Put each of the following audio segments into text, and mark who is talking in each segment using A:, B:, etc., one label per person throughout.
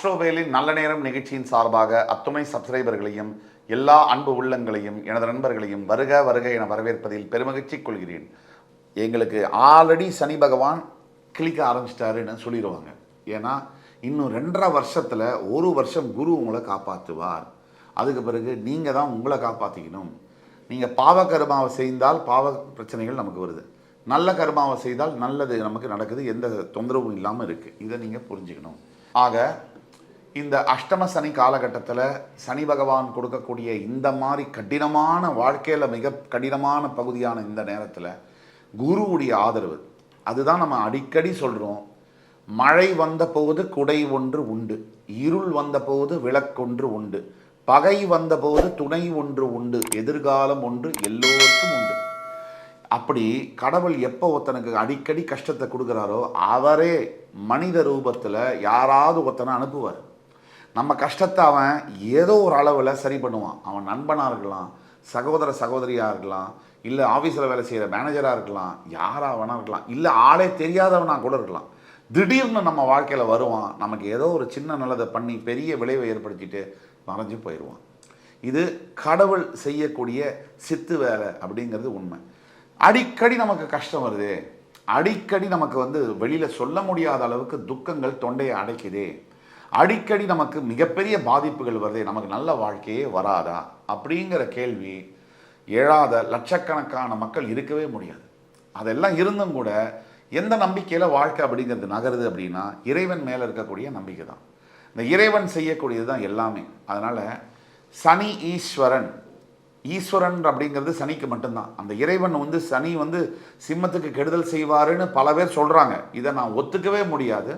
A: ஆஸ்ட்ரோவேலின் நல்ல நேரம் நிகழ்ச்சியின் சார்பாக அத்துணை சப்ஸ்கிரைபர்களையும் எல்லா அன்பு உள்ளங்களையும் எனது நண்பர்களையும் வருக வருக என வரவேற்பதில் பெருமகிழ்ச்சி கொள்கிறேன். எங்களுக்கு ஆல்ரெடி சனி பகவான் கிளிக்க ஆரம்பிச்சிட்டாருன்னு சொல்லிடுவாங்க. ஏன்னா இன்னும் 2.5 வருஷத்தில் 1 வருஷம் குரு உங்களை காப்பாற்றுவார். அதுக்கு பிறகு நீங்கள் தான் உங்களை காப்பாற்றிக்கணும். நீங்கள் பாவ கர்மாவை செய்தால் பாவ பிரச்சனைகள் நமக்கு வருது, நல்ல கர்மாவை செய்தால் நல்லது நமக்கு நடக்குது, எந்த தொந்தரவும் இல்லாமல் இருக்குது. இதை நீங்கள் புரிஞ்சுக்கணும். ஆக இந்த அஷ்டம சனி காலகட்டத்தில் சனி பகவான் கொடுக்கக்கூடிய இந்த மாதிரி கடினமான வாழ்க்கையில் மிக கடினமான பகுதியான இந்த நேரத்தில் குருவுடைய ஆதரவு, அதுதான் நம்ம அடிக்கடி சொல்கிறோம். மழை வந்த போது குடை ஒன்று உண்டு, இருள் வந்த போது விளக்கொன்று உண்டு, பகை வந்த போது துணை ஒன்று உண்டு, எதிர்காலம் ஒன்று எல்லோருக்கும் உண்டு. அப்படி கடவுள் எப்போ ஒருத்தனுக்கு அடிக்கடி கஷ்டத்தை கொடுக்குறாரோ அவரே மனித ரூபத்தில் யாராவது ஒருத்தனை அனுப்புவார். நம்ம கஷ்டத்தை அவன் ஏதோ ஒரு அளவில் சரி பண்ணுவான். அவன் நண்பனாக இருக்கலாம், சகோதர சகோதரியாக இருக்கலாம், இல்லை ஆஃபீஸில் வேலை செய்கிற மேனேஜராக இருக்கலாம், யாராக வேணா இருக்கலாம், இல்லை ஆளே தெரியாதவனாக கூட இருக்கலாம். திடீர்னு நம்ம வாழ்க்கையில் வருவான், நமக்கு ஏதோ ஒரு சின்ன நல்லதை பண்ணி பெரிய விளைவை ஏற்படுத்திட்டு மறைஞ்சு போயிடுவான். இது கடவுள் செய்யக்கூடிய சித்து வேலை அப்படிங்கிறது உண்மை. அடிக்கடி நமக்கு கஷ்டம் வருது, அடிக்கடி நமக்கு வெளியில் சொல்ல முடியாத அளவுக்கு துக்கங்கள் தொண்டையை அடைக்குதே, அடிக்கடி நமக்கு மிகப்பெரிய பாதிப்புகள் வருதே, நமக்கு நல்ல வாழ்க்கையே வராதா அப்படிங்கிற கேள்வி எழாத லட்சக்கணக்கான மக்கள் இருக்கவே முடியாது. அதெல்லாம் இருந்தும் கூட எந்த நம்பிக்கையில் வாழ்க்கை அப்படிங்கிறது நகருது அப்படின்னா இறைவன் மேலே இருக்கக்கூடிய நம்பிக்கை தான். இந்த இறைவன் செய்யக்கூடியது தான் எல்லாமே. அதனால் சனி ஈஸ்வரன், ஈஸ்வரன் அப்படிங்கிறது சனிக்கு மட்டும்தான். அந்த இறைவன் சனி சிம்மத்துக்கு கெடுதல் செய்வாருன்னு பல பேர் சொல்கிறாங்க. இதை நான் ஒத்துக்கவே முடியாது.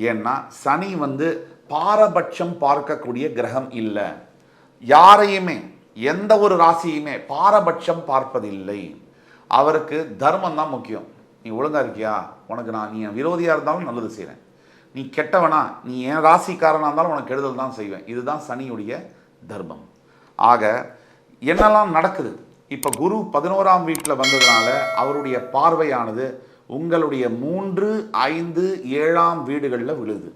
A: ஏன்னா சனி பாரபட்சம் பார்க்கக்கூடிய கிரகம் இல்லை. யாரையுமே எந்த ஒரு ராசியுமே பாரபட்சம் பார்ப்பதில்லை. அவருக்கு தர்மம் தான் முக்கியம். நீ ஒழுங்காக இருக்கியா, உனக்கு நீ விரோதியாக இருந்தாலும் நல்லது செய்கிறேன், நீ கெட்டவனா, நீ என் ராசிக்காரனாக இருந்தாலும் உனக்கு கெடுதல் தான் செய்வேன். இதுதான் சனியுடைய தர்மம். ஆக என்னெல்லாம் நடக்குது, இப்போ குரு 11ஆம் வீட்டில் வந்ததுனால அவருடைய பார்வையானது உங்களுடைய 3, 5, 7ஆம் வீடுகளில் விழுது.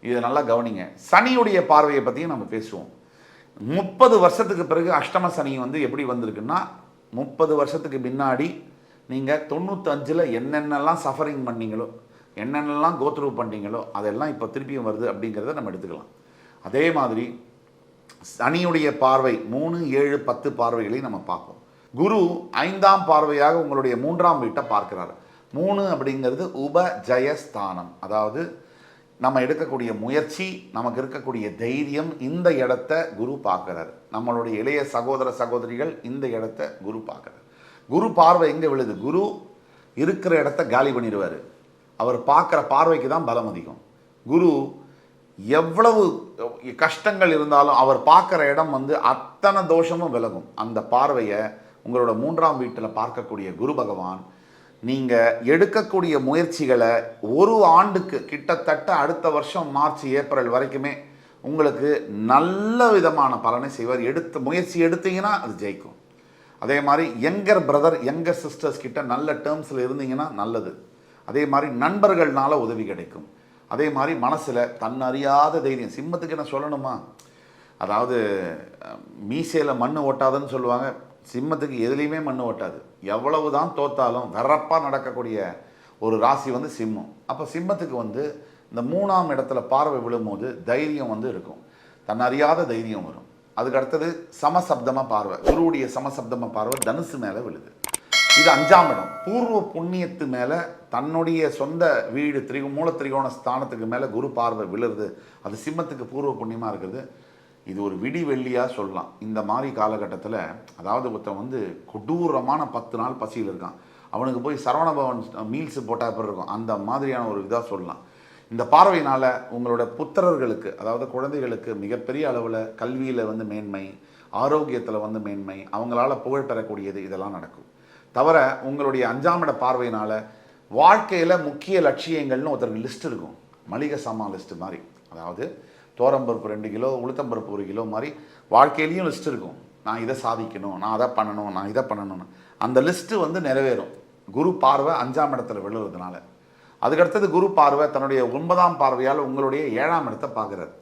A: இதை நல்லா கவனிங்க. சனியுடைய பார்வையை பற்றியும் நம்ம பேசுவோம். 30 வருஷத்துக்கு பிறகு அஷ்டம சனி எப்படி வந்திருக்குன்னா, 30 வருஷத்துக்கு முன்னாடி நீங்கள் 95ல் என்னென்னலாம் சஃபரிங் பண்ணீங்களோ, என்னென்னலாம் கோத்ரூ பண்ணீங்களோ அதெல்லாம் இப்போ திருப்பியும் வருது அப்படிங்கிறத நம்ம எடுத்துக்கலாம். அதே மாதிரி சனியுடைய பார்வை 3, 7, 10 பார்வைகளை நம்ம பார்ப்போம். குரு 5ஆம் பார்வையாக உங்களுடைய 3ஆம் வீட்டை பார்க்கிறார். 3 அப்படிங்கிறது உபஜயஸ்தானம். அதாவது நம்ம எடுக்கக்கூடிய முயற்சி, நமக்கு இருக்கக்கூடிய தைரியம், இந்த இடத்த குரு பார்க்கிறார். நம்மளுடைய இளைய சகோதர சகோதரிகள் இந்த இடத்த குரு பார்க்கிறார். குரு பார்வை எங்கே விழுது? குரு இருக்கிற இடத்த காலி பண்ணிடுவார். அவர் பார்க்குற பார்வைக்கு தான் பலம் அதிகம். குரு எவ்வளவு கஷ்டங்கள் இருந்தாலும் அவர் பார்க்குற இடம் அத்தனை தோஷமும் விலகும். அந்த பார்வையை உங்களோட 3ஆம் வீட்டில் பார்க்கக்கூடிய குரு பகவான் நீங்கள் எடுக்கக்கூடிய முயற்சிகளை 1 ஆண்டுக்கு கிட்டத்தட்ட அடுத்த வருஷம் மார்ச், ஏப்ரல் வரைக்குமே உங்களுக்கு நல்ல விதமான பலனை செய்வார். முயற்சி எடுத்தீங்கன்னா அது ஜெயிக்கும். அதே மாதிரி யங்கர் பிரதர், யங்கர் சிஸ்டர்ஸ் கிட்ட நல்ல டேர்ம்ஸில் இருந்தீங்கன்னா நல்லது. அதே மாதிரி நண்பர்கள்னால உதவி கிடைக்கும். அதே மாதிரி மனசில் தன்னறியாத தைரியம். சிம்மத்துக்கு என்ன சொல்லணுமா, அதாவது மீசையில் மண் ஓட்டாதுன்னு சொல்லுவாங்க. சிம்மத்துக்கு எதுலேயுமே மண் ஓட்டாது. எவ்வளவு தான் தோத்தாலும் வரப்பாக நடக்கக்கூடிய ஒரு ராசி சிம்மம். அப்போ சிம்மத்துக்கு இந்த 3ஆம் இடத்துல பார்வை விழும்போது தைரியம் இருக்கும், தன்னறியாத தைரியம் வரும். அதுக்கு அடுத்தது சமசப்தமாக பார்வை, குருவுடைய சமசப்தமாக பார்வை தனுசு மேலே விழுது. இது 5ஆம் இடம், பூர்வ புண்ணியத்து மேலே, தன்னுடைய சொந்த வீடு மூல திரிகோண ஸ்தானத்துக்கு மேலே குரு பார்வை விழுறது. அது சிம்மத்துக்கு பூர்வ புண்ணியமாக இருக்குது. இது ஒரு விடி வெள்ளியாக சொல்லலாம். இந்த மாதிரி காலகட்டத்தில் அதாவது ஒருத்தன் கொடூரமான 10 நாள் பசியில் இருக்கான், அவனுக்கு போய் சரவணபவன் மீல்ஸு போட்டால் எப்படி இருக்கும், அந்த மாதிரியான ஒரு இதாக சொல்லலாம். இந்த பார்வையினால் உங்களோட புத்திரர்களுக்கு, அதாவது குழந்தைகளுக்கு மிகப்பெரிய அளவில் கல்வியில் மேன்மை, ஆரோக்கியத்தில் மேன்மை, அவங்களால புகழ் பெறக்கூடியது, இதெல்லாம் நடக்கும். தவிர உங்களுடைய 5ஆம் இட பார்வையினால் வாழ்க்கையில் முக்கிய லட்சியங்கள்னு ஒருத்தருக்கு லிஸ்ட் இருக்கும், மளிகை சாமான் லிஸ்ட்டு மாதிரி. அதாவது தோரம்பருப்பு 2 கிலோ, உளுத்தம்பருப்பு 1 கிலோ மாதிரி வாழ்க்கையிலையும் லிஸ்ட் இருக்கும். நான் இதை சாதிக்கணும், நான் அதை பண்ணணும், நான் இதை பண்ணணும்னு அந்த லிஸ்ட்டு நிறைவேறும் குரு பார்வை 5ஆம் இடத்துல விழுறதுனால. அதுக்கடுத்தது குரு பார்வை தன்னுடைய 9ஆம் பார்வையால் உங்களுடைய 7ஆம் இடத்தை பார்க்குறாரு.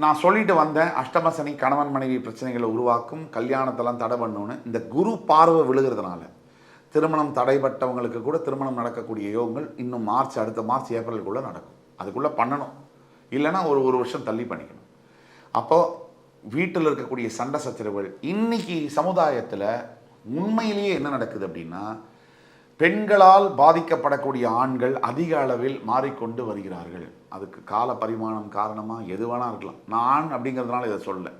A: நான் சொல்லிட்டு வந்தேன், அஷ்டம சனி கணவன் மனைவி பிரச்சனைகளை உருவாக்கும், கல்யாணத்தெல்லாம் தடை பண்ணணும்னு. இந்த குரு பார்வை விழுகிறதுனால திருமணம் தடைப்பட்டவங்களுக்கு கூட திருமணம் நடக்கக்கூடிய யோகங்கள் இன்னும் அடுத்த மார்ச் ஏப்ரலுக்குள்ளே நடக்கும். அதுக்குள்ளே பண்ணணும், இல்லைன்னா ஒரு வருஷம் தள்ளி பண்ணிக்கணும். அப்போது வீட்டில் இருக்கக்கூடிய சண்டை சச்சரவுகள், இன்னைக்கு சமுதாயத்தில் உண்மையிலேயே என்ன நடக்குது அப்படின்னா, பெண்களால் பாதிக்கப்படக்கூடிய ஆண்கள் அதிக அளவில் மாறிக்கொண்டு வருகிறார்கள். அதுக்கு கால பரிமாணம் காரணமாக எது வேணா இருக்கலாம். நான் ஆண் அப்படிங்கிறதுனால இதை சொல்ல.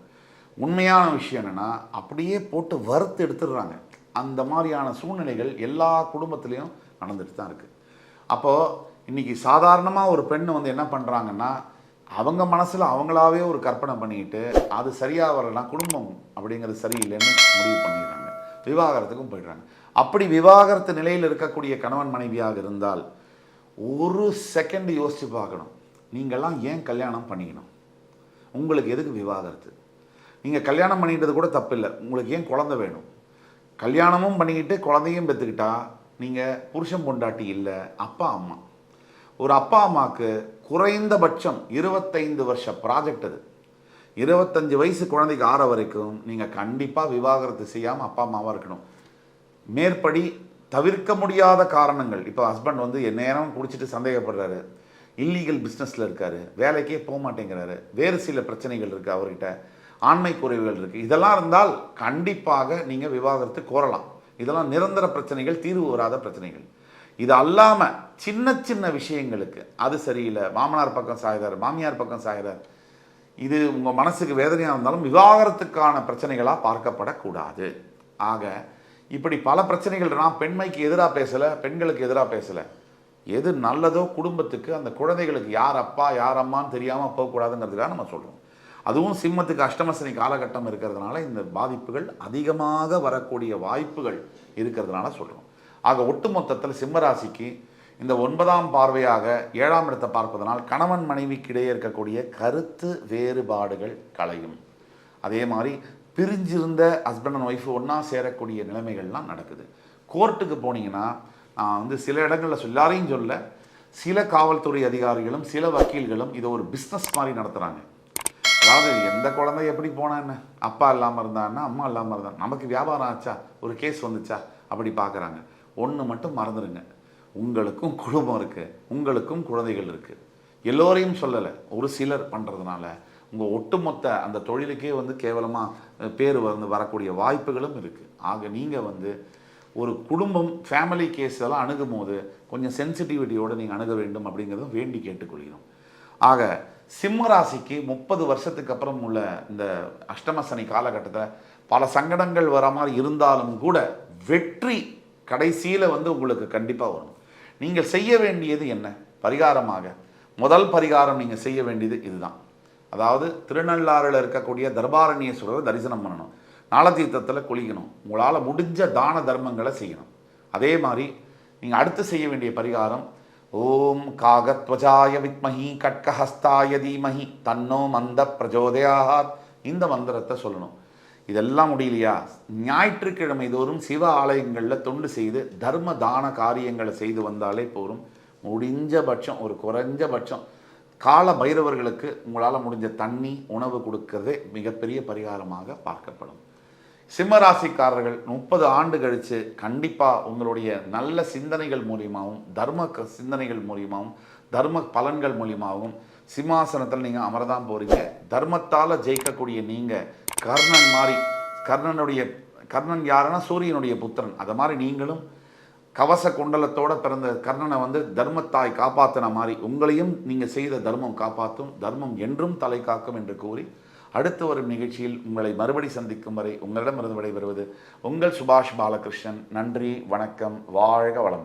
A: உண்மையான விஷயம் என்னென்னா, அப்படியே போட்டு வறுத்து எடுத்துடுறாங்க. அந்த மாதிரியான சூழ்நிலைகள் எல்லா குடும்பத்துலேயும் நடந்துட்டு தான் இருக்குது. அப்போது இன்றைக்கி சாதாரணமாக ஒரு பெண் வந்து என்ன பண்ணுறாங்கன்னா, அவங்க மனசில் அவங்களாவே ஒரு கற்பனை பண்ணிக்கிட்டு அது சரியாக வரலாம், குடும்பம் அப்படிங்கிறது சரியில்லைன்னு முடிவு பண்ணிடுறாங்க, விவாகரத்துக்கும் போயிடுறாங்க. அப்படி விவாகரத்து நிலையில் இருக்கக்கூடிய கணவன் மனைவியாக இருந்தால் ஒரு செகண்ட் யோசித்து பார்க்கணும், நீங்கள்லாம் ஏன் கல்யாணம் பண்ணிக்கணும்? உங்களுக்கு எதுக்கு விவாகரத்து? நீங்கள் கல்யாணம் பண்ணிக்கிட்டது கூட தப்பில்லை, உங்களுக்கு ஏன் குழந்தை வேணும்? கல்யாணமும் பண்ணிக்கிட்டு குழந்தையும் பெற்றுக்கிட்டா நீங்கள் புருஷன் பொண்டாட்டி இல்லை, அப்பா அம்மா. ஒரு அப்பா அம்மாவுக்கு குறைந்தபட்சம் 25 வருஷ ப்ராஜெக்ட் அது. 25 வயசு குழந்தைக்கு ஆற வரைக்கும் நீங்கள் கண்டிப்பாக விவாகரத்து செய்யாமல் அப்பா அம்மாவாக இருக்கணும். மேற்படி தவிர்க்க முடியாத காரணங்கள், இப்போ ஹஸ்பண்ட் வந்து நேரம் குடிச்சிட்டு சந்தேகப்படுறாரு, இல்லீகல் பிஸ்னஸில் இருக்கார், வேலைக்கே போக மாட்டேங்கிறாரு, வேறு சில பிரச்சனைகள் இருக்குது, அவர்கிட்ட ஆண்மை குறைவுகள் இருக்குது, இதெல்லாம் இருந்தால் கண்டிப்பாக நீங்கள் விவாகரத்து கோரலாம். இதெல்லாம் நிரந்தர பிரச்சனைகள், தீர்வு வராத பிரச்சனைகள். இது அல்லாமல் சின்ன சின்ன விஷயங்களுக்கு அது சரியில்லை, மாமனார் பக்கம் சாய்கிறார், மாமியார் பக்கம் சாய்கிறார், இது உங்கள் மனசுக்கு வேதனையாக இருந்தாலும் விவாகரத்துக்கான பிரச்சனைகளாக பார்க்கப்படக்கூடாது. ஆக இப்படி பல பிரச்சனைகள். நான் பெண்மைக்கு எதிராக பேசலை, பெண்களுக்கு எதிராக பேசலை. எது நல்லதோ குடும்பத்துக்கு, அந்த குழந்தைகளுக்கு யார் அப்பா யார் அம்மான்னு தெரியாமல் போகக்கூடாதுங்கிறதுக்காக நம்ம சொல்கிறோம். அதுவும் சிம்மத்துக்கு அஷ்டமசனி காலகட்டம் இருக்கிறதுனால இந்த பாதிப்புகள் அதிகமாக வரக்கூடிய வாய்ப்புகள் இருக்கிறதுனால சொல்கிறோம். ஆக ஒட்டுமொத்தத்தில் சிம்மராசிக்கு இந்த 9ஆம் பார்வையாக 7ஆம் இடத்தை பார்ப்பதனால் கணவன் மனைவிக்கு இடையே இருக்கக்கூடிய கருத்து வேறுபாடுகள் களையும். அதே மாதிரி பிரிஞ்சிருந்த ஹஸ்பண்ட் அண்ட் ஒய்ஃபு ஒன்றா சேரக்கூடிய நிலைமைகள்லாம் நடக்குது. கோர்ட்டுக்கு போனீங்கன்னா, நான் வந்து சில இடங்களில் எல்லாரையும் சொல்ல, சில காவல்துறை அதிகாரிகளும் சில வக்கீல்களும் இதை ஒரு பிஸ்னஸ் மாதிரி நடத்துகிறாங்க. அதாவது எந்த குழந்தை எப்படி போனா என்ன, அப்பா இல்லாமல் இருந்தான்னா அம்மா இல்லாமல் இருந்தா நமக்கு வியாபாரம் ஆச்சா, ஒரு கேஸ் வந்துச்சா, அப்படி பார்க்குறாங்க. ஒன்று மட்டும் மறந்துடுங்க, உங்களுக்கும் குடும்பம் இருக்குது, உங்களுக்கும் குழந்தைகள் இருக்குது. எல்லோரையும் சொல்லலை, ஒரு சிலர் பண்ணுறதுனால உங்கள் ஒட்டுமொத்த அந்த தொழிலுக்கே வந்து கேவலமாக பேர் வந்து வரக்கூடிய வாய்ப்புகளும் இருக்குது. ஆக நீங்கள் வந்து ஒரு குடும்பம் ஃபேமிலி கேஸ் எல்லாம் அணுகும் போது கொஞ்சம் சென்சிட்டிவிட்டியோடு நீங்கள் அணுக வேண்டும் அப்படிங்கிறதும் வேண்டி கேட்டுக்கொள்கிறோம். ஆக சிம்ம ராசிக்கு 30 வருஷத்துக்கு அப்புறம் உள்ள இந்த அஷ்டம சனி காலகட்டத்தில் பல சங்கடங்கள் வர மாதிரி இருந்தாலும் கூட வெற்றி கடைசியில் வந்து உங்களுக்கு கண்டிப்பாக வரும். நீங்கள் செய்ய வேண்டியது என்ன பரிகாரமாக? முதல் பரிகாரம் நீங்கள் செய்ய வேண்டியது இதுதான். அதாவது திருநள்ளாறில் இருக்கக்கூடிய தர்பாரண்யேஸ்வரரை தரிசனம் பண்ணணும், நாளதீர்த்தத்தில் குளிக்கணும், உங்களால் முடிஞ்ச தான தர்மங்களை செய்யணும். அதே மாதிரி நீங்கள் அடுத்து செய்ய வேண்டிய பரிகாரம், ஓம் காகத்வஜாய வித்மஹி கட்கஹஸ்தாய தீமஹி தன்னோ மந்த பிரஜோதயாத், இந்த மந்திரத்தை சொல்லணும். இதெல்லாம் முடியலையா, ஞாயிற்றுக்கிழமை தோறும் சிவ ஆலயங்களில் தொண்டு செய்து தர்ம தான காரியங்களை செய்து வந்தாலே போதும். முடிஞ்சபட்சம் ஒரு குறைஞ்சபட்சம் கால பைரவர்களுக்கு உங்களால் முடிஞ்ச தண்ணி உணவு கொடுக்கறதே மிகப்பெரிய பரிகாரமாக பார்க்கப்படும். சிம்மராசிக்காரர்கள் 30 ஆண்டு கழித்து கண்டிப்பாக உங்களுடைய நல்ல சிந்தனைகள் மூலியமாகவும் தர்ம சிந்தனைகள் மூலியமாகவும் தர்ம பலன்கள் மூலியமாகவும் சிம்மாசனத்தில் நீங்கள் அமரதான் போகிறீங்க. தர்மத்தால் ஜெயிக்கக்கூடிய நீங்கள் கர்ணன் மாதிரி, கர்ணன் யாருன்னா சூரியனுடைய புத்திரன், அதை மாதிரி நீங்களும் கவச குண்டலத்தோடு பிறந்த கர்ணனை வந்து தர்மத்தாய் காப்பாற்றின மாதிரி உங்களையும் நீங்கள் செய்த தர்மம் காப்பாற்றும், தர்மம் என்றும் தலை காக்கும் என்று கூறி அடுத்து வரும் நிகழ்ச்சியில் உங்களை மறுபடி சந்திக்கும் வரை உங்களிடமிருந்து விடைபெறுவது உங்கள் சுபாஷ் பாலகிருஷ்ணன். நன்றி, வணக்கம், வாழ்க வளமுடன்.